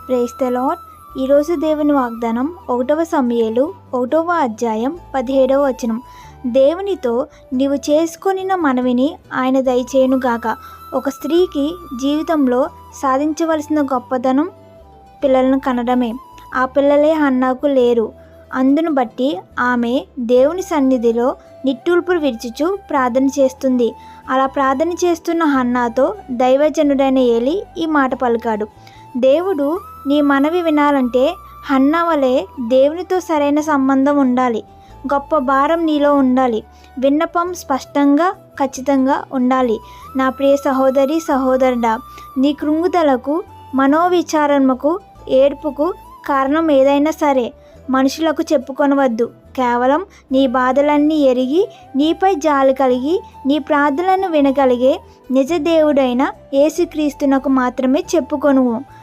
Praise the lord. ఈరోజు దేవుని వాగ్దానం 1వ సమూయేలు 1వ అధ్యాయం 17వ వచనం. దేవునితో నీవు చేసుకొనిన మనవిని ఆయన దయచేయునుగాక. ఒక స్త్రీకి జీవితంలో సాధించవలసిన గొప్పతనం పిల్లలను కనడమే. ఆ పిల్లలే హన్నాకు లేరు. అందును బట్టి ఆమె దేవుని సన్నిధిలో నిట్టూర్పులు విడిచుచు ప్రార్థన చేస్తుంది. అలా ప్రార్థన చేస్తున్న హన్నాతో దైవజనుడైన ఏలి ఈ మాట పలికాడు. దేవుడు నీ మనవి వినాలంటే హన్నా వలె దేవునితో సరైన సంబంధం ఉండాలి. గొప్ప భారం నీలో ఉండాలి. విన్నపం స్పష్టంగా ఖచ్చితంగా ఉండాలి. నా ప్రియ సహోదరి సహోదరుడా, నీ కృంగుదలకు, మనోవిచారణకు, ఏడ్పుకు కారణం ఏదైనా సరే మనుషులకు చెప్పుకొనవద్దు. కేవలం నీ బాధలన్నీ ఎరిగి నీపై జాలి కలిగి నీ ప్రార్థనలను వినగలిగే నిజ దేవుడైన యేసుక్రీస్తునకు మాత్రమే చెప్పుకొనుము.